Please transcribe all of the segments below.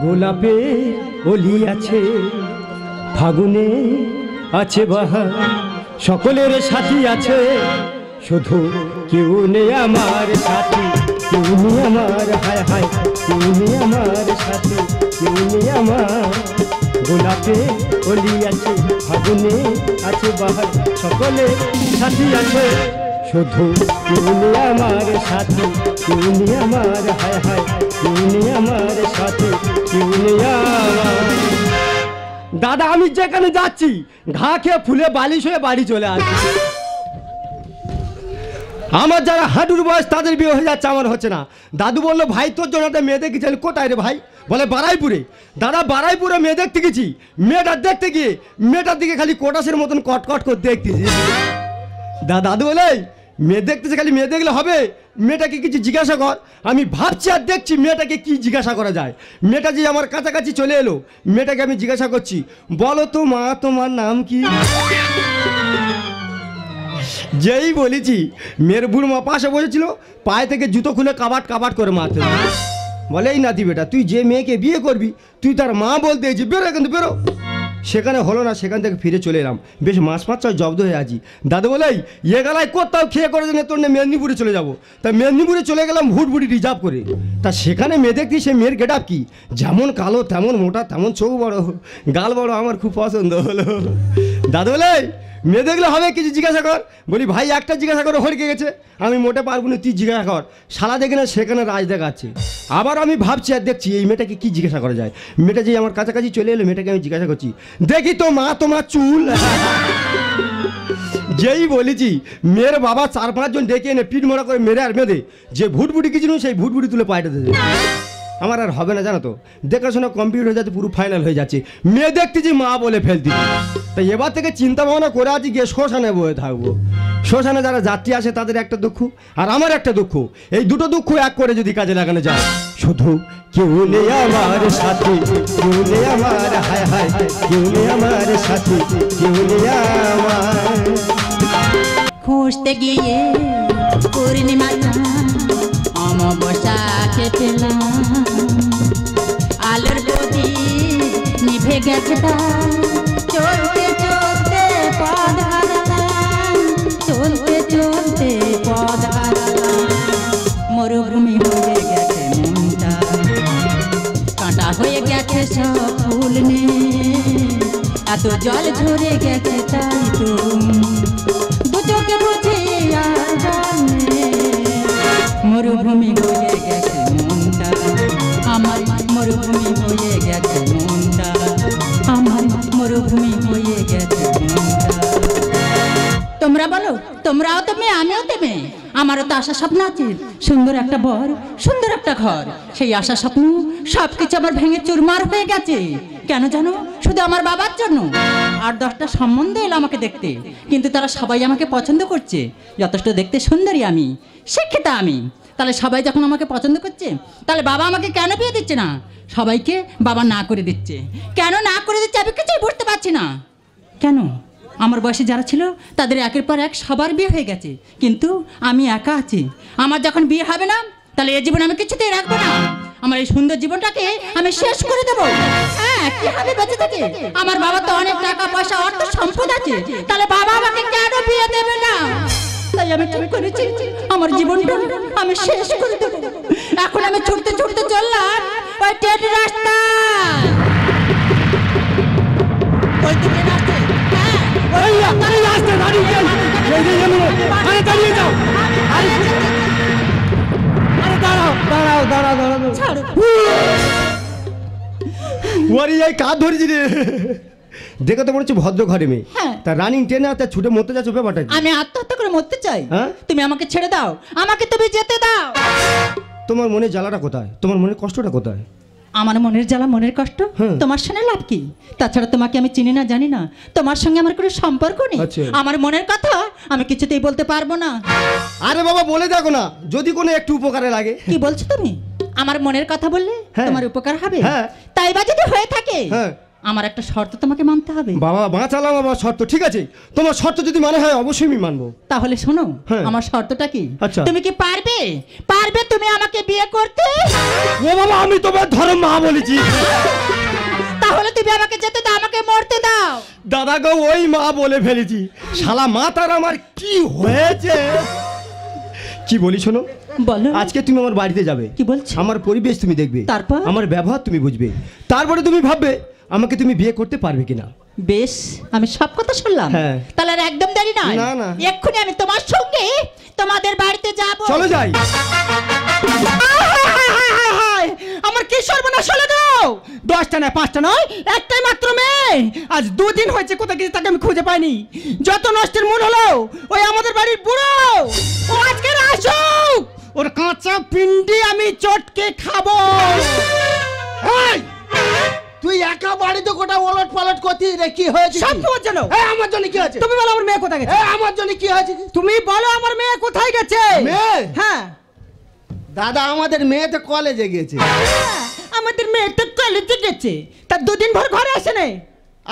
গোলাপে ওলি আছে, ফাগুনে আছে বাহার, সকলের সাথী আছে, শুধু কেউ নেই আমার সাথী, কেউ নেই আমার, হায় হায় কেউ নেই আমার সাথী, কেউ নেই আমার। গোলাপে ওলি আছে, ফাগুনে আছে বাহার, সকলের সাথী আছে, শুধু কেউ নেই আমার সাথী, কেউ নেই আমার, হায় হায় কেউ নেই আমার সাথী, কেউ নেই আমার। দাদা আমি যেখানে যাচ্ছি ঘা খেয়ে ফুলে বালিশ হয়ে বাড়ি চলে আসছি। আমার যারা হাঁটুর বয়স তাদের বিয়ে হয়ে যাচ্ছে, আমার হচ্ছে না। দাদু বললো ভাই তোর জন্য একটা মেয়ে দেখেছি। কোথায় রে ভাই? বলে বারাইপুরে। দাদা বারাইপুরে মেয়ে দেখতে গেছি, মেয়েটার দেখতে গিয়ে মেয়েটার দিকে খালি কোটাসের মতন কটকট করে দেখতেছি। দাদু বলে মেয়ে দেখতেছে, খালি মেয়ে দেখলে হবে, মেয়েটাকে কিছু জিজ্ঞাসা কর। আমি ভাবছি আর দেখছি মেয়েটাকে কি জিজ্ঞাসা করা যায়। মেয়েটা যে আমার কাছাকাছি চলে এলো, মেয়েটাকে আমি জিজ্ঞাসা করছি, বলো তো মা তোমার নাম কি? যেই বলেছি মেয়ের বুড়ো মা পাশে বসেছিল, পায়ে থেকে জুতো খুলে কাবাট কাবাট করে মারতে। বলে এই নাতি বেটা, তুই যে মেয়েকে বিয়ে করবি তুই তার মা বলতে এসেছি, বেরো কিন্তু বেরো। সেখানে হলো না, সেখান থেকে ফিরে চলে এলাম, বেশ মাস 5-6 জব্দ হয়ে আছি। দাদু বলে এ গেলায় কোথাও খেয়ে করে জন্য তোর মেদিনীপুরে চলে যাবো। তা মেদিনীপুরে চলে গেলাম ভুটভুটি রিজার্ভ করে। তা সেখানে মেয়ে দেখছি, সে মেয়ের গেট আপ কি, যেমন কালো তেমন মোটা, তেমন চোখ বড়, গাল বড়, আমার খুব পছন্দ হলো। দাদু বলে মেয়ে দেখলে হবে, কিছু জিজ্ঞাসা কর। বলি ভাই একটা জিজ্ঞাসা করে হড়কে গেছে, আমি মোটে পারবো না, তুই জিজ্ঞাসা কর। শালা দেখে না সেখানে রাজ দেখাচ্ছে। আবার আমি ভাবছি আর দেখছি এই মেয়েটাকে কি জিজ্ঞাসা করা যায়। মেয়েটা যে আমার কাছাকাছি চলে এলো, মেয়েটাকে আমি জিজ্ঞাসা করছি, দেখি তো মা তোমার চুল। যেই বলেছি মেয়ের বাবা 4-5 জন ডেকে এনে পিঠ মোড়া করে মেরে আর মেঁধে যে ভুটভুটি কিছু সেই ভুটভুটি তুলে পায়টা দেবে। আমার আর হবে না জানো তো, দেখাশোনা কমপ্লিট হয়ে যাচ্ছে, পুরো ফাইনাল হয়ে যাচ্ছে, মেয়ে দেখতেছি মা বলে ফেলতেছি। তাই এবার থেকে চিন্তা ভাবনা করে আছি গিয়ে শ্মশানে বয়ে থাকবো। শ্মশানে যারা যাত্রী আসে তাদের একটা দুঃখ আর আমার একটা দুঃখ, এই দুটো দুঃখ এক করে যদি কাজে লাগানো যায়। শুধু কেউ নেই আমার সাথী, কেউ নেই আমার, হায় হায় কেউ নেই আমার সাথী, কেউ নেই আমার। খুঁজতে গিয়ে পূর্ণিমা অমাবস্যাকে পেলাম, আলোর প্রদীপ নিভে গেছে, চলতে চলতে পথ হারালাম, চলতে চলতে পথ হারালাম। মরুভূমি হয়ে গেছে মনটা, কাঁটা হয়ে গেছে সব ফুল নে, এত জল ঝরে গেছে তাই তো দুচোখে বুঝি আর জানে। মরুভূমি হয়ে গেছে মনটা আমার, মরুভূমি হয়ে গেছে মনটা আমার, মরুভূমি হয়ে গেছে মনটা। তোমরা বলো, তোমরাও তো মেয়ে, আমিও তো মেয়ে, আমারও তো আশা স্বপ্ন আছে, সুন্দর একটা বর, সুন্দর একটা ঘর। সেই আশা স্বপ্ন সবকিছু আমার ভেঙে চুরমার হয়ে গেছে। কেন জানো? শুধু আমার বাবার জন্য। আর 10টা সম্বন্ধ এলো আমাকে দেখতে, কিন্তু তারা সবাই আমাকে পছন্দ করছে। যথেষ্ট দেখতে সুন্দরী আমি, শিক্ষিতা আমি, তাহলে সবাই যখন আমাকে পছন্দ করছে, তাহলে বাবা আমাকে কেন বিয়ে দিচ্ছে না? সবাইকে বাবা না করে দিচ্ছে। কেন না করে দিচ্ছে আমি কিছুই বুঝতে পারছি না। কেন? আমার বয়সে যারা ছিল তাদের একের পর এক সবার বিয়ে হয়ে গেছে, কিন্তু আমি একা আছি। আমার যখন বিয়ে হবে না, তাহলে এই জীবন আমি কিছুতেই রাখবো না। আমার এই সুন্দর জীবনটাকে আমি শেষ করে দেবো। হ্যাঁ, কি হবে বেঁচে থেকে? আমার বাবা তো অনেক টাকা পয়সা অর্থ সম্পদ আছে, তাহলে বাবা আমাকে কেন বিয়ে দেবে না? তাই আমি ঠিক করেছি আমার জীবনটা আমি শেষ করে দেবো। এখন আমি ছুটতে ছুটতে চললাম ওই ট্রেন রাস্তা, ওই ট্রেন রাস্তা, এই রাস্তা দাঁড়িয়ে যাও, আরে দাঁড়িয়ে যাও, আরে দাঁড়াও দাঁড়াও দাঁড়াও দাঁড়াও, ছাড়ো। ওরে এই কাজ ধরেছি রে, দেখে তো মনে হচ্ছে ভদ্র ঘরে মেয়ে। তা রানিং ট্রেনে আর ছুটে মরতে যাচ্ছ, ব্যাপারটা কি? আমি আত্মহত্যা করে মরতে চাই। হ্যাঁ? তুমি আমাকে ছেড়ে দাও, আমাকে তুমি যেতে দাও। তোমার মনের জ্বালাটা কোথায়? তোমার মনের কষ্টটা কোথায়? আমার মনের জ্বালা, মনের কষ্ট তোমার শুনে লাভ কি? তাছাড়া তোমাকে আমি চিনি না, জানি না, তোমার সঙ্গে আমার কোনো সম্পর্ক নেই। আমার মনের কথা আমি কিছুতেই বলতে পারবো না। আরে বাবা বলে দেখো না, যদি কোনো একটু উপকারে লাগে। কি বলছো তুমি? আমার মনের কথা বললে তোমার উপকার হবে? হ্যাঁ। তাই বা যদি হয়ে থাকে আমার একটা শর্ত তোমাকে মানতে হবে। বাবা বাঁচালাম আমার শর্ত, ঠিক আছে তোমার শর্ত যদি মানে হয় অবশ্যই আমি মানবো। তাহলে শোনো, হ্যাঁ। আমার শর্তটা কি? আচ্ছা। তুমি কি পারবে তুমি আমাকে বিয়ে করতে? ও বাবা আমি তোমার ধর্ম মা বলেছি। তাহলে তুমি আমাকে যেতে দাও, আমাকে মরতে দাও। দাদা গো ওই মা বলে ফেলেছি, শালা মা তার আমার কি হয়েছে। কি বলি শোনো, বলো। আজকে তুমি আমার বাড়িতে যাবে। কি বলছো? আমার পরিবেশ তুমি দেখবে, তারপর? আমার ব্যবহার তুমি বুঝবে, তারপরে তুমি ভাববে আমাকে তুমি বিয়ে করতে পারবে কিনা। বেশ, আমি সব কথা শুনলাম। হ্যাঁ। তাহলে আর একদম দেরি নয়, না, না। এক্ষুনি আমি তোমার সঙ্গে তোমাদের বাড়িতে যাব। চলো যাই। আমার কি সর্বনাশ হলো গো! 10টা নয় 5টা নয়, একটাই মাত্র মেয়ে। আজ 2 দিন হয়েছে কোথায় গেছে তাকে আমি খুঁজে পাইনি। যত নষ্টের মূল হলো ওই আমাদের বাড়ির বুড়ো। ও আজকে আসুক, ওর কাঁচা পিন্ডি আমি চটকে খাবো। এই, তুই একা বাড়িতে গোটা ওলট পালট করতি রে, কি হয়েছে? সব তোমার জন্য। আমার জন্য কি হয়েছে? তুমি বলো আমার মেয়ে কোথায় গেছে? আমার জন্য কি হয়েছে? তুমি বলো আমার মেয়ে কোথায় গেছে? মেয়ে? হ্যাঁ। দাদা আমাদের মেয়ে তো কলেজে গেছে। আমাদের মেয়ে তো কলেজে গেছে, তার 2 দিন ভর ঘরে আসে নাই।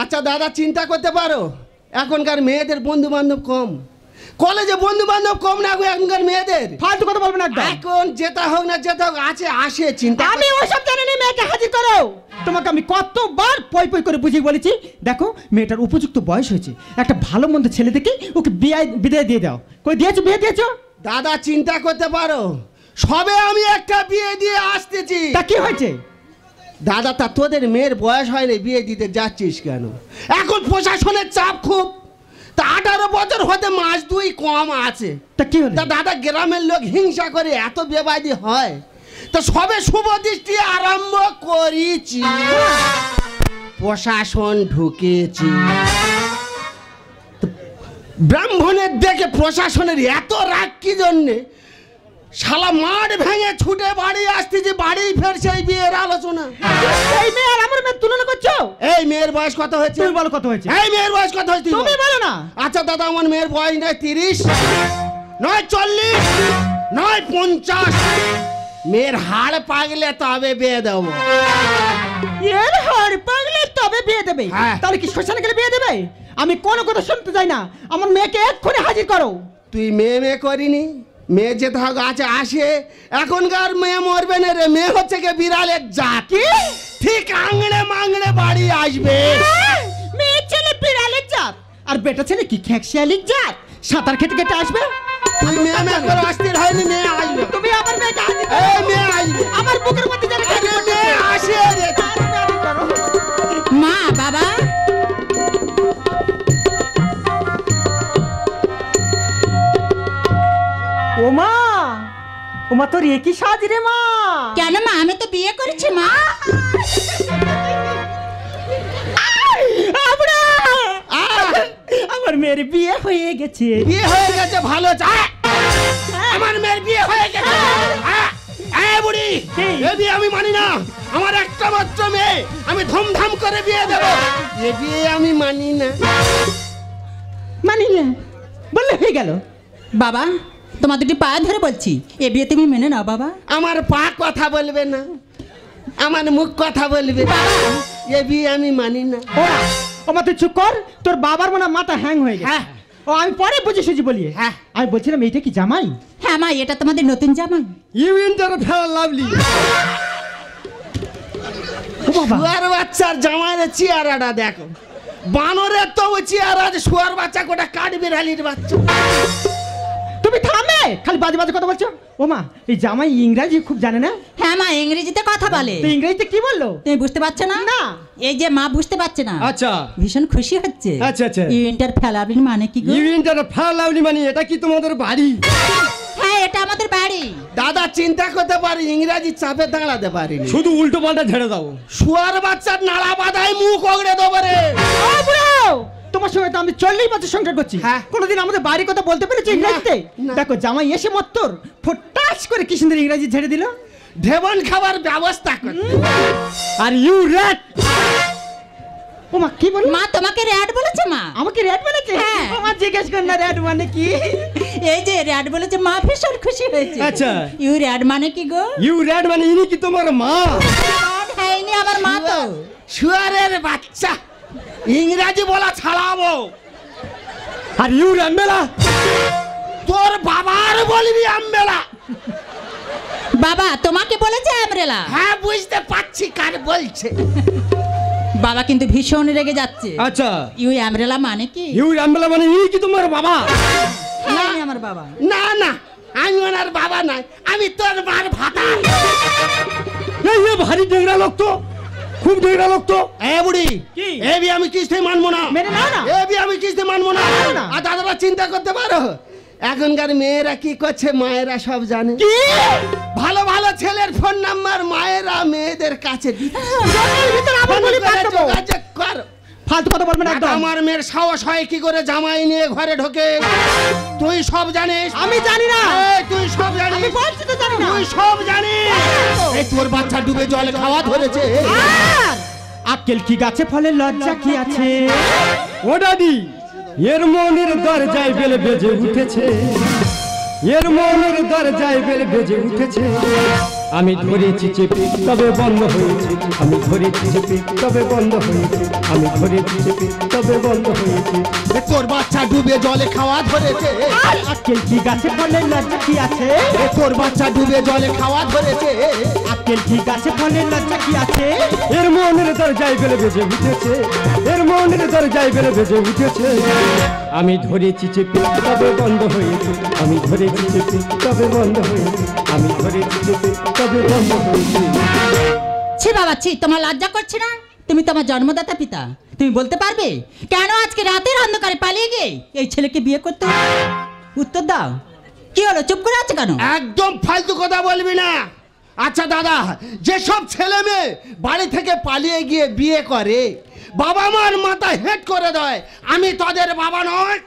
আচ্ছা দাদা চিন্তা করতে পারো, এখনকার মেয়েদের বন্ধু বান্ধব কম, কলেজে বন্ধু বান্ধব কম না গো এখনকার মেয়েদের। ফালতু কথা বলবে না একদম। এখন যেটা হোক না যেটা হোক আছে আসে চিন্তা আমি ওসব জানি না, মেয়েকে হাজির করো। তোমাকে আমি কতবার পই পই করে বুঝিয়ে বলেছি, দেখো মেয়েটার উপযুক্ত বয়স হয়েছে, একটা ভালো মন্দ ছেলে দেখে ওকে বিদায় দিয়ে দাও। কই দিয়েছো? বিয়ে দিয়েছো? দাদা চিন্তা করতে পারো, সবে আমি একটা বিয়ে দিয়ে আসতেছি। তা কি হয়েছে? দাদা তা তোদের মেয়ের বয়স হয়নি, বিয়ে দিতে যাচ্ছিস কেন? এখন প্রশাসনের চাপ খুব, তা 18 বছর হতে মাস 2 কম আছে। তা কি হলো? তা দাদা গ্রামের লোক হিংসা করে এত বেবাদি হয়, তা সবে শুভ দৃষ্টি আরম্ভ করেছি, প্রশাসন ঢুকেছি। তো ব্রাহ্মণের দেখে প্রশাসনের এত রাগ কি জন্যে? শালা মাঠ ভেঙে ছুটে বাড়ি আসতেছি, বাড়ি ফের সেই বিয়ের আলোচনা। এই মেয়ে আর আমার মেয়ের তুলনা করছো? এই মেয়ের বয়স কত হয়েছে? তুমি বলো কত হয়েছে? এই মেয়ের বয়স কত হয়েছে? তুমি বলো না। আচ্ছা দাদা আমার মেয়ের বয়স নয় 30, নয় 40, নয় 50। মেয়ের হাড় পাগলে তবে বিয়ে দেবো। এর হাড় পাগলে তবে বিয়ে দেবে? হ্যাঁ। তাহলে কি শ্মশানে গেলে বিয়ে দেবে? আমি কোনো কথা শুনতে চাই না, আমার মেয়েকে এক্ষুনি হাজির করো। তুই মেয়ে করিনি, মেয়ে যেতে হোক আছে আসে। এখনকার মেয়ে মরবে না রে, মেয়ে হচ্ছে কে বিড়ালের জাত, ঠিক আংড়ে মাংড়ে বাড়ি আসবে। মেয়ে ছেলে বিড়ালের জাত, আর বেটা ছেলে কি খেকশিয়ালির জাত, সাঁতার খেতে খেতে আসবে। তুই মেয়ে করে অস্থির হয়নি, মেয়ে আসবে। তুমি আমার মেয়েকে হাজির করো। এই মেয়ে আসবে, আমার বুকের মধ্যে যেন আরে মেয়ে আসে রে। মা বাবা ওমা, ওমা তোর একই সাজ রে মা। কেন মা, আমি তো বিয়ে করেছি মা। আমার মেয়ের বিয়ে হয়ে গেছে। বিয়ে হয়ে গেছে ভালো চা, আমার মেয়ের বিয়ে হয়ে গেছে। বুড়ি এ বিয়ে আমি মানি না, আমার একটা মাত্র মেয়ে, আমি ধুমধাম করে বিয়ে দেব, এ বিয়ে আমি মানি না। মানি না বললে হয়ে গেল। বাবা তোমার 2টি পায়ে ধরে বলছি, এ বিয়ে তুমি মেনে নাও বাবা। আমার পা কথা বলবে না, আমার মুখ কথা বলবে, এ বিয়ে আমি মানি না। ওমা তুই চুপ কর, তোর বাবার মনে হয় মাথা হ্যাং হয়ে গেছে। হ্যাঁ। ও আমি পরে বুঝে সুঝি বলি। হ্যাঁ। আমি বলছিলাম এইটা কি জামাই? হ্যাঁ মা, এটা তোমাদের নতুন জামাই। You interfere lovely. ও বাবা, শুয়ার বাচ্চার জামাইয়ের চেহারাটা দেখো, বানরের তো চেহারা, শুয়ার বাচ্চা কোটা কাঠ বিড়ালির বাচ্চা। তুমি থামে, খালি বাজে বাজে কথা বলছো। ওমা এই জামাই ইংরেজি খুব জানে না? হ্যাঁ মা, ইংরেজিতে কথা বলে। তো ইংরেজিতে কি বললো? তুমি বুঝতে পারছো না? না। এই যে মা বুঝতে পারছে না, আচ্ছা ভীষণ খুশি হচ্ছে। আচ্ছা, আচ্ছা। ইউ ইন্টার ফেলাবিন মানে কি গো? ইউ ইন্টার ফেয়ার লাভলি মানে এটা কি তোমাদের বাড়ি? হ্যাঁ এটা আমাদের বাড়ি। দাদা চিন্তা করতে পারি, ইংরাজি চাপে দাঁড়াতে পারিনি। শুধু উল্টো পাল্টা ঝেড়ে দাও। শুয়ার বাচ্চার নাড়া বাঁধায় মুখ ওগড়ে দেবো রে। ও বুড়ো, তোমার সঙ্গে তো আমি 40 বছর সংসার করছি, হ্যাঁ। কোনোদিন আমাদের বাড়ির কথা বলতে পেরেছি ইংরেজিতে? না। দেখো জামাই এসে মত্তর ফটাস করে কি সুন্দর ইংরেজি ঝেড়ে দিল। ঢেবন খাবার ব্যবস্থা কর। Are you red. ওমা কি বল? মা তোমাকে র্যাড বলেছে মা। আমাকে রেড বলেছে? হ্যাঁ। আমার জিজ্ঞেস কর না রেড মানে কি। এই যে র্যাড বলেছে, মা ভীষণ খুশি হয়েছে। আচ্ছা। ইউ র্যাড মানে কি গো? ইউ রেড মানে ইনি কি তোমার মা? হ্যাঁ ইনি আমার মা তো। শুয়ারের বাচ্চা, ইংরাজি বলা ছাড়াবো। আর ইউ রামবেলা তোর বাবার বলবি আমবেলা। বাবা তোমাকে বলেছে আমরেলা? হ্যাঁ বুঝতে পারছি কার বলছে। বাবা কিন্তু ভীষণ রেগে যাচ্ছে। আচ্ছা ইউ আমরেলা মানে কি? ইউ রামবেলা মানে ই কি তোমার বাবা? হ্যাঁ ইনি আমার বাবা। না না, আমি ওনার বাবা নাই, আমি তোর মার ভাতা। এই এ ভারী ডেংরা লোক তো, খুব ডেংরা লোক তো। এ বুড়ি, কি? এ বি আমি কিস্তি মানবো না। মেনে নাও না। এ বি আমি কিস্তি মানবো না। আর দাদারা চিন্তা করতে পারো, এখনকার মেয়েরা কি করছে মায়েরা সব জানে। ভালো ভালো ছেলের ফোন নাম্বার মায়েরা মেয়েদের কাছে দিচ্ছে। ফোন করে যোগাযোগ কর। ফালতু কথা বলবেন একদম। আমার মেয়ের সাহস হয় কি করে জামাই নিয়ে ঘরে ঢোকে? তুই সব জানিস? আমি জানি না। এই, তুই সব জানিস? আমি বলছি তো জানি না। তুই সব জানিস? এই তোর বাচ্চা ডুবে জলে খাওয়া ধরেছে। আক্কেল কি গাছে ফলে লজ্জা কি আছে? ও দাদি, এর মনের দরজায় বেল বেজে উঠেছে, এর মনের দরজায় বেল বেজে উঠেছে। আমি ধরেছি চেপে তবে বন্ধ হয়েছে, আমি ধরেছি চেপে তবে বন্ধ হয়েছে, আমি ধরেছি চেপে তবে বন্ধ হয়েছে। এ তোর বাচ্চা ডুবে জলে খাওয়া ধরেছে। আক্কেল কি গাছে ফলে লজ্জা কি আছে? এ তোর বাচ্চা ডুবে জলে খাওয়া ধরেছে। আক্কেল কি গাছে ফলে লজ্জা কি আছে? এর মনের দরজায় বেল বেজে উঠেছে, এর মনের দরজায় বেল বেজে উঠেছে। আমি ধরেছি চেপে তবে বন্ধ হয়েছে, আমি ধরেছি চেপে তবে বন্ধ হয়েছে, আমি ধরেছি চেপে তবে বন্ধ হয়েছে। ছি বাবা ছি, তোমার লজ্জা করছে না? তুমি তোমার জন্মদাতা পিতা, তুমি বলতে পারবে কেন আজকে রাতের অন্ধকারে পালিয়ে গিয়ে এই ছেলেকে বিয়ে করতে হলো? উত্তর দাও। কি হলো, চুপ করে আছে কেন? একদম ফালতু কথা বলবি না। আচ্ছা দাদা, যেসব ছেলে মেয়ে বাড়ি থেকে পালিয়ে গিয়ে বিয়ে করে, বাবা মার মাথা হেট করে দেয়, আমি তাদের বাবা নয়।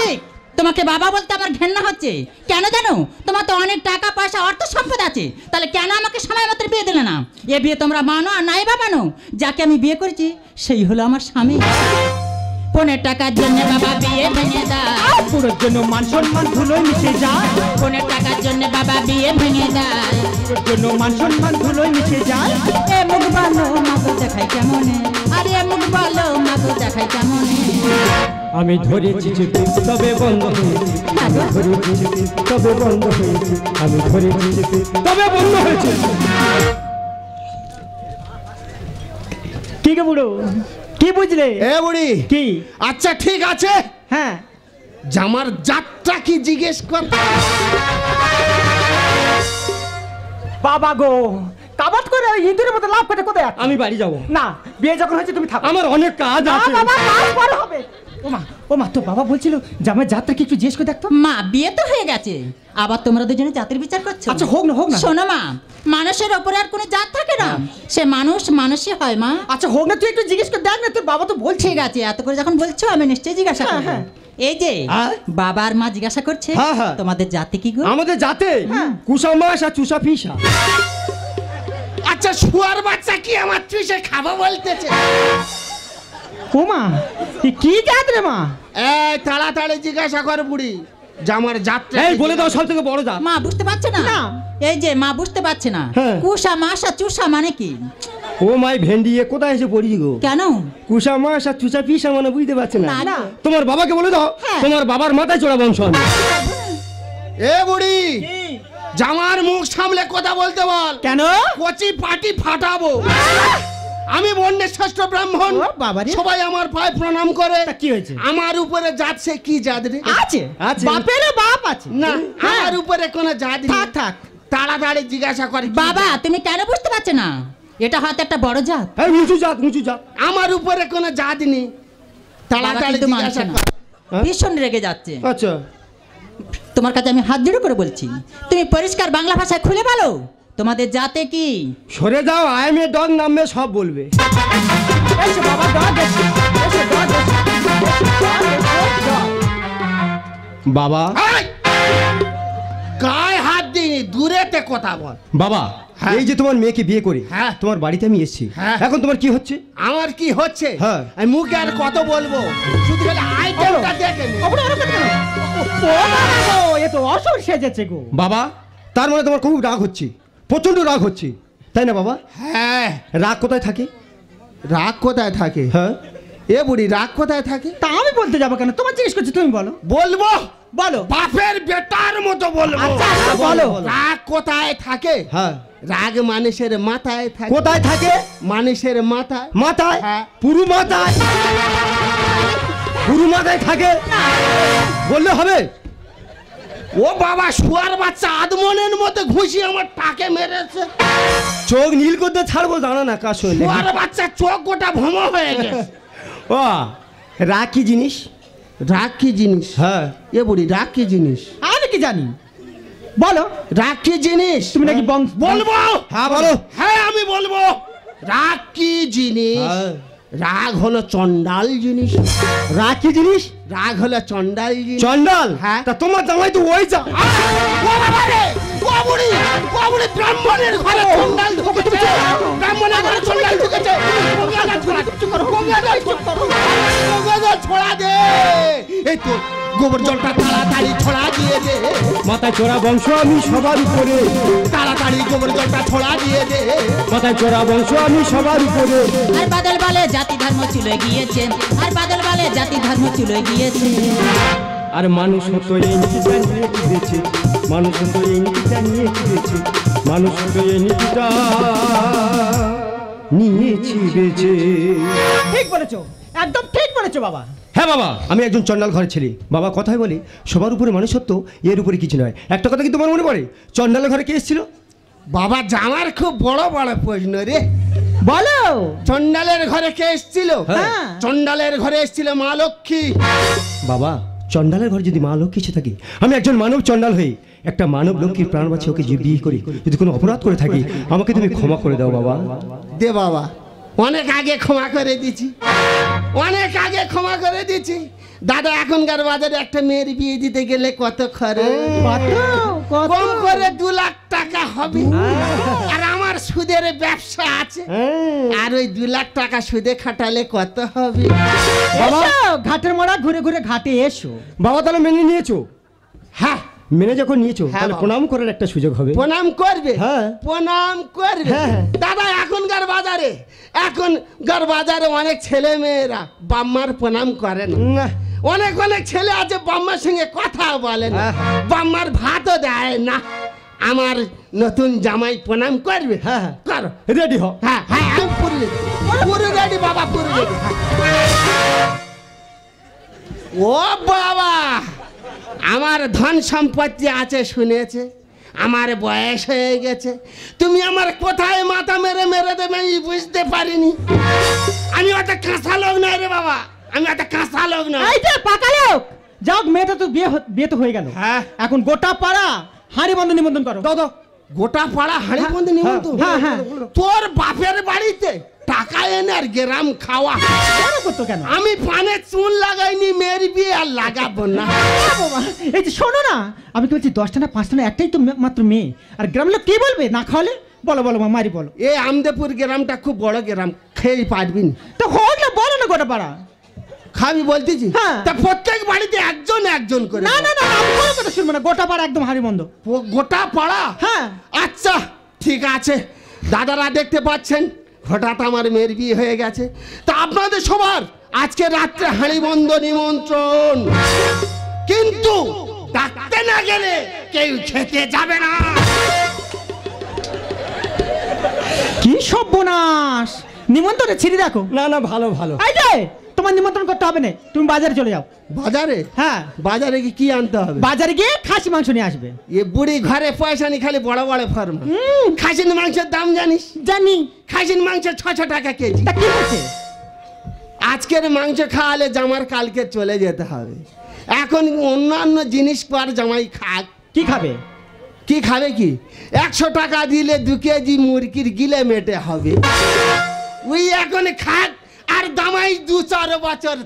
এই, তোমাকে বাবা বলতে আমার ঘেন্না হচ্ছে। কেন জানো? তোমার তো অনেক টাকা পয়সা অর্থ সম্পদ আছে, তাহলে কেন আমাকে সময় মতো বিয়ে দিলে না? এ বিয়ে তোমরা মানো আর নাই বা মানো, যাকে আমি বিয়ে করেছি সেই হলো আমার স্বামী। পনের টাকার জন্য বাবা বিয়ে ভেঙে দেয়, পুরোর জন্য মান সম্মান ধুলোয় মিশে যায়, পনের টাকার জন্য বাবা বিয়ে ভেঙে দেয়। পুরোর জন্য মান সম্মান ধুলোয় মিশে যায়। এ মুখ ভালো মাগো দেখাই কেমনে, আরে এ মুখ ভালো মাগো দেখাই কেমনে। আমি ধরেছি চেপে তবে বন্ধ হয়েছে, আমি ধরেছি চেপে তবে বন্ধ হয়েছে, আমি ধরেছি চেপে তবে বন্ধ হয়েছে। কি গো বুড়ো, কি বুঝলে? এ বুড়ি, কি? আচ্ছা ঠিক আছে, হ্যাঁ জামার যাত্রা কি জিজ্ঞেস কর। বাবা গো, কাবাত করে ওই ইঁদুরের মতো লাভ কেটে কোথায় যাচ্ছ? আমি বাড়ি যাব না, বিয়ে যখন হয়েছে তুমি থাকো। আমার অনেক কাজ না আছে। বাবা, কাজ পরে হবে। ওমা তো বাবা বলছিল যে আমার যাত্রা কি একটু জিজ্ঞেস করে দেখতো। মা বিয়ে তো হয়ে গেছে, আবার তোমরা দুজনে জাতের বিচার করছো? আচ্ছা হোক না, হোক না। শোনো মা, মানুষের ওপরে আর কোনো জাত থাকে না, সে মানুষ মানুষই হয় মা। আচ্ছা হোক না, তুই একটু জিজ্ঞেস করে দেখ না, তোর বাবা তো বলছে। ঠিক আছে, এত করে যখন বলছো আমি নিশ্চয়ই জিজ্ঞাসা হ্যাঁ, করবো। হ্যাঁ। এই যে হ্যাঁ? বাবা আর মা জিজ্ঞাসা করছে হ্যাঁ, হ্যাঁ। তোমাদের জাতি কি গো? আমাদের যাতে হ্যাঁ। কুসা মাস আর চুষা ফিসা। আচ্ছা শুয়ার বাচ্চা কি আমার চুষে খাবো বলতেছে? ওমা কি জাত রে মা? এই তাড়াতাড়ি জিজ্ঞাসা কর বুড়ি, জামার যাত্রা এই বলে দাও সব থেকে বড় জাত। মা বুঝতে পারছে না? না। এই যে মা বুঝতে পারছে না, হ্যাঁ। কুসা মাসা চুষা মানে কি? ও মাই ভেন্ডি, এ কোথায় এসে পড়ি গো? কেন? কুসা মাস আর চুষা ফিসা মানে বুঝতে পারছে না। না। তোমার বাবাকে বলে দাও, হ্যাঁ। তোমার বাবার মাথায় চড়া বংশ আমি। এ বুড়ি, জামার মুখ সামলে কথা বলতে বল। কেন? কচি পাটি ফাটাবো। আমি বন্যের শ্রেষ্ঠ ব্রাহ্মণ, ও বাবারে। সবাই আমার পায়ে প্রণাম করে। তা কি হয়েছে? আমার উপরে জাত সে কি জাত রে? আছে আছে। বাপেরও বাপ আছে। না, হ্যাঁ। আমার উপরে কোনো জাত নেই। থাক থাক। তাড়াতাড়ি জিজ্ঞাসা করে কি বাবা জাত? তুমি কেন বুঝতে পারছো না? এটা হয়তো একটা বড় জাত। এই উঁচু জাত, উঁচু জাত। আমার উপরে কোনো জাত নেই, বাবা তাড়াতাড়ি কিন্তু জিজ্ঞাসা মানছে না, কর। হ্যাঁ? ভীষণ রেগে যাচ্ছে। আচ্ছা তোমার কাছে আমি হাত জোড়ো করে বলছি, তুমি পরিষ্কার বাংলা ভাষায় খুলে বলো তোমাদের জাতে কি? সরে যাও, আই এম এ ডগ নামে সব বলবে। এসো বাবা, দাও দেখি। এসো দাও দেখি। বাবা, এই! গায়ে হাত দিই, দূরেতে কথা বল। বাবা, হ্যাঁ। এই যে তোমার মেয়েকে বিয়ে করে হ্যাঁ। তোমার বাড়িতে আমি এসেছি, হ্যাঁ। এখন তোমার কি হচ্ছে? আমার কি হচ্ছে? হ্যাঁ। আমি মুখে আর কত বলবো, শুধু খালি আইটেমটা দেখে নে। ও বাবা গো, এ তো অসুর সেজেছে গো। বাবা, তার মানে তোমার খুব রাগ হচ্ছে, প্রচন্ড রাগ হচ্ছে, তাই না বাবা? হ্যাঁ। রাগ কোথায় থাকে? রাগ কোথায় থাকে? হ্যাঁ, এ বুড়ি রাগ কোথায় থাকে? তা আমি বলতে যাবো কেন? তোমার জিজ্ঞেস করছি, তুমি বলো। বলবো, বলো। বাপের বেটার মতো বলবো। আচ্ছা, বলো। রাগ কোথায় থাকে? হ্যাঁ। রাগ মানুষের মাথায় থাকে। কোথায় থাকে? মানুষের মাথায়। মাথায়? হ্যাঁ। পুরু মাথায়? পুরু মাথায় থাকে বললে হবে? ও বাবা, শুয়ার বাচ্চা আদমনের মতো ঘুষি আমার টাকে মেরেছে। চোখ নীল করতে ছাড়বো জানো না কাজ শুনলে। শুয়ার বাচ্চা চোখ গোটা ভ্রম হয়ে গেছে। ও রাগ কি জিনিস? রাগ কি জিনিস? হ্যাঁ। এ বুড়ি রাগ কি জিনিস? আমি কি জানি, বলো। রাগ কি জিনিস? তুমি নাকি বংশ বলবো। হ্যাঁ বলো। হ্যাঁ আমি বলবো। রাগ কি জিনিস? হ্যাঁ। রাগ হলো চন্ডাল জিনিস। রাগ কি জিনিস? রাগ হলো চন্ডাল জিনিস। চন্ডাল? হ্যাঁ। তা তোমার জামাই তো ওই যা। ও বাবা রে, ও বুড়ি, ও বুড়ি ব্রাহ্মণের ঘরে চন্ডাল ঢুকেছে। ব্রাহ্মণের ঘরে চন্ডাল ঢুকেছে। গঙ্গাধর ছোড়া, চুপ করো, গঙ্গাধর ছোড়া দে। এই তো গোবর জলটা তাড়াতাড়ি ছড়া দিয়ে দে। মাথায় চোরা বংশ আমি সবার উপরে। তাড়াতাড়ি গোবর জলটা ছড়া দিয়ে দে। মাথায় চোরা বংশ আমি সবার উপরে। আর বাদল বলে জাতি ধর্ম চলে গিয়েছে, আর বাদল বলে জাতি ধর্ম চলে গিয়েছে। আর মানুষ তো এই নীতিটা নিয়ে ফিরেছে, মানুষ তো এই নীতিটা নিয়ে ফিরেছে, মানুষ তো এই নীতিটা নিয়েছি বেছে। ঠিক বলেছো, একদম ঠিক বলেছো বাবা। হ্যাঁ বাবা, আমি একজন চন্ডাল ঘরের ছেলে। বাবা কথাই বলে সবার উপরে মানুষত্ব, এর উপরে কিছু নয়। একটা কথা কি তোমার মনে পড়ে? চন্ডালের ঘরে কে এসেছিল? বাবা জামার খুব বড় বড় প্রশ্ন রে। বলো। চন্ডালের ঘরে কে এসেছিল? হ্যাঁ। চন্ডালের ঘরে এসেছিল মা লক্ষ্মী। বাবা চন্ডালের ঘরে যদি মা লক্ষ্মী এসে থাকে, আমি একজন মানব চন্ডাল হয়ে একটা মানব লক্ষ্মীর প্রাণ বাঁচিয়ে ওকে যে বিয়ে করি, যদি কোনো অপরাধ করে থাকি আমাকে তুমি ক্ষমা করে দাও বাবা। দে বাবা, অনেক আগে ক্ষমা করে দিছি, অনেক আগে ক্ষমা করে দিছি। দাদা এখনকার বাজারে একটা মেয়ের বিয়ে দিতে গেলে কত খরচ? কম করে 2 লাখ টাকা হবে। আর আমার সুদের ব্যবসা আছে, আর ওই 2 লাখ টাকা সুদে খাটালে কত হবে? বাবা ঘাটের মোড়া ঘুরে ঘুরে ঘাটে এসো। বাবা তাহলে মেনে নিয়েছো? হ্যাঁ, মেনে যখন নিয়েছো হ্যাঁ তাহলে বাবা। প্রণাম করার একটা সুযোগ হবে। প্রণাম করবে? হ্যাঁ। প্রণাম করবে। হ্যাঁ। দাদা এখনকার বাজারে অনেক ছেলে মেয়েরা বাম্মার প্রণাম করে না। না। অনেক অনেক ছেলে আছে বাম্মার সঙ্গে কথা বলে না, বাম্মার ভাতও দেয় না। আমার নতুন জামাই প্রণাম করবে? হ্যাঁ, হ্যাঁ। করো। রেডি হ। হ্যাঁ হ্যাঁ, আমি পুরো রেডি বাবা, পুরো রেডি। ও বাবা, আমার ধন সম্পত্তি আছে শুনেছে, আমার বয়স হয়ে গেছে, তুমি আমার কোথায় মাথা মেরে মেরে দেবে আমি বুঝতে পারিনি। আমি অত কাঁচা লোক নয় রে বাবা, আমি অত কাঁচা লোক নয়। এই যে পাকা লোক, যাও মেয়েটা তো বিয়ে তো হয়ে গেল। হ্যাঁ। এখন গোটা পাড়া হাঁড়ি বন্ধ নিমন্ত্রণ করো। দাদা গোটা পাড়া হাঁড়ি বন্ধ নিমন্ত্রণ? হ্যাঁ, হ্যাঁ। তোর বাপের বাড়িতে টাকা এনে আর গ্রাম খাওয়া? কেন করতো কেন? আমি পানে চুন লাগাইনি, মেয়ের বিয়ে আর লাগাবো না। বাবা, এই যে শোনো না, আমি তো বলছি 10টা না 5টা না, একটাই তো মাত্র মেয়ে, আর গ্রামের লোক কে বলবে না খাওয়ালে? বলো বলো মা, মারি বলো। এই আমদেপুর গ্রামটা খুব বড় গ্রাম, খেয়ে পারবি না। তো হোক না, বলো না গোটা পাড়া। খাবি বলতেছি? হ্যাঁ। তা প্রত্যেক বাড়িতে একজন একজন করে। না না না, আমি কোনো কথা শুনবো না, গোটা পাড়া একদম হাঁড়ি বন্ধ। গোটা পাড়া? হ্যাঁ। আচ্ছা ঠিক আছে। দাদারা দেখতে পাচ্ছেন হঠাৎ আমার মেয়ের বিয়ে হয়ে গেছে, তা আপনাদের সবার আজকে রাত্রে হাঁড়ি বন্ধ নিমন্ত্রণ, কিন্তু ডাকতে না গেলে কেউ খেতে যাবে না। কি সর্বনাশ, নিমন্ত্রণে ছিঁড়ি দেখো। না না, ভালো ভালো। এই যে তোমার নিমন্ত্রণ করতে হবে না, তুমি বাজারে চলে যাও। বাজারে? হ্যাঁ, বাজারে কি আনতে হবে? বাজারে গিয়ে খাসি মাংস নিয়ে আসবে। এ বুড়ি ঘরে পয়সা নি, খালি বড় বড় ফার্মা। খাসির মাংসের দাম জানিস? জানি। খাসির মাংস 600 টাকা কেজি। তা কি হচ্ছে? আজকের মাংস খাওয়ালে জামার কালকে চলে যেতে হবে। এখন অন্যান্য জিনিস পর জামাই খাক। কি খাবে? কি খাবে কি? 100 টাকা দিলে 2 কেজি মুরগির গিলে মেটে হবে। ওই এখন খাক, আর দামাই 2-4 বছর।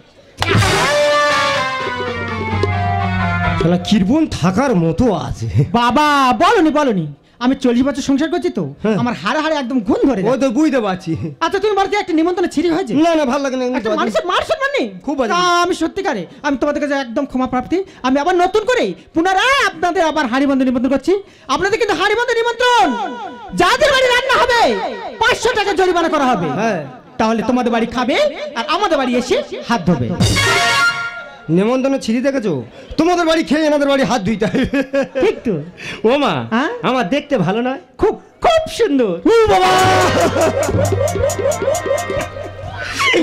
শালা কিরবন থাকার মতো আছে। বাবা বলনি বলনি, আমি 40 বছর সংসার করছি তো হ্যাঁ। আমার হাড়ে হাড়ে একদম ঘুম ধরে ও যায়। তো বুঝতে পারছি। আচ্ছা তুমি বাড়িতে একটা নিমন্ত্রণ ছিঁড়ি হয়েছে না না ভালো লাগে না একটা মানুষের মান সম্মান নেই খুব বাজে। আমি সত্যিকারে আমি তোমাদের কাছে একদম ক্ষমা প্রার্থী। আমি আবার নতুন করে পুনরায় আপনাদের আবার হাঁড়ি বন্ধ নিমন্ত্রণ করছি। আপনাদের কিন্তু হাঁড়ি বন্ধ নিমন্ত্রণ, যাদের বাড়ি রান্না হবে 500 টাকা জরিমানা করা হবে। হ্যাঁ। তাহলে তোমাদের বাড়ি খাবে আর আমাদের বাড়ি এসে হাত ধোবে। নেমন্তন্ন ছিঁড়ি দেখেছো? তোমাদের বাড়ি খেয়ে এনাদের বাড়ি হাত ধুইতে হয়। ঠিক তো? ও মা হ্যাঁ? আমার দেখতে ভালো নয়? খুব খুব সুন্দর। ও বাবা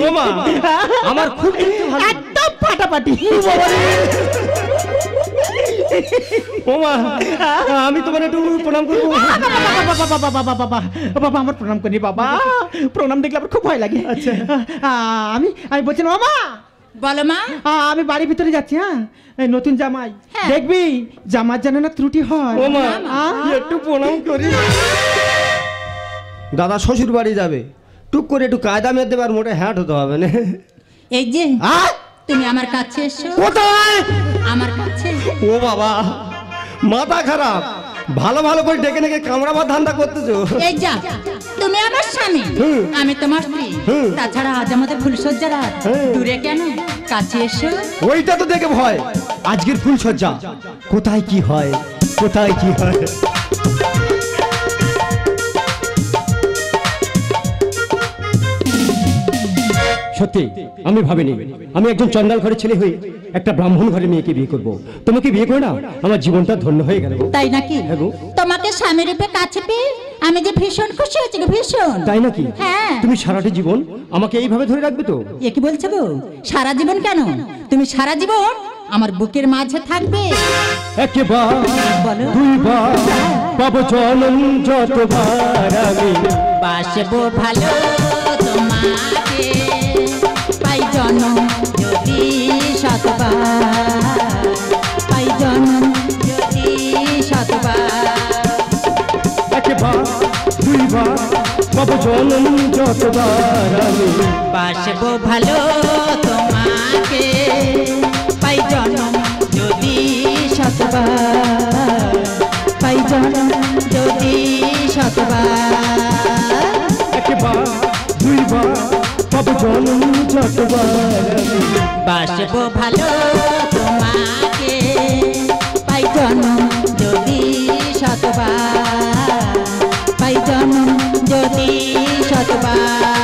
ও মা আমার খুব দেখতে ভালো। একদম ফাটাফাটি। ও মা আমি তোমার একটু প্রণাম করবো। বাবা আমার প্রণাম করি বাবা, প্রণাম দেখলে আমার খুব ভয় লাগে। আচ্ছা আমি বলছি না মামা, বলো মা। আমি বাড়ির ভিতরে যাচ্ছি। হ্যাঁ এই নতুন জামাই হ্যাঁ। দেখবি জামার যেন না ত্রুটি হয়। ও মা আহ, একটু প্রণাম করি। দাদা শ্বশুর বাড়ি যাবে, টুক করে একটু কায়দা মেরে দেবে আর মোটে হ্যাট হতে হবে না। এই যে আহ! তুমি আমার কাছে এসো, কোথায়? আমার কাছে। ও বাবা মাথা খারাপ, ভালো ভালো করে ডেকে ডেকে কামড়াবার ধান্দা করতেছো। এই যা, তুমি আমার স্বামী, হুম। আমি তোমার স্ত্রী। হুম। তাছাড়া আজ আমাদের ফুলসজ্জার রাত, হ্যাঁ। দূরে কেন, কাছে এসো। ওইটা তো দেখে ভয়, আজকের ফুলসজ্জা কোথায় কি হয়, কোথায় কি হয়। সত্যি আমি ভাবিনি আমি একজন চন্ডাল ঘরের ছেলে হয়ে একটা ব্রাহ্মণ ঘরের মেয়েকে বিয়ে করব। তোমাকে বিয়ে করে না আমার জীবনটা ধন্য হয়ে গেল। তাই নাকি? হ্যাঁ গো। তোমাকে স্বামী রূপে কাছে পেয়ে আমি যে ভীষণ খুশি হয়েছি গো, ভীষণ। তাই নাকি? হ্যাঁ। তুমি সারাটি জীবন আমাকে এইভাবে ধরে রাখবে তো? এ কি বলছো গো? সারা জীবন কেন, তুমি সারা জীবন আমার বুকের মাঝে থাকবে। একবার বলো। দুইবার পাবো জনম যতবার আমি বাসবো ভালো তোমাকে, পাই জনম যদি শতবার, পাই জনম যদি শতবার। একবার দুইবার পাবো জনম যতবার আমি বাসবো ভালো তোমাকে, পাই জনম যদি শতবার, পাই জনম যদি শতবার। একবার দুইবার পাবো জনম যতবার আমি বাসবো ভালো তোমাকে, পাই জনম যদি শতবার, পাই জনম যদি শতবার।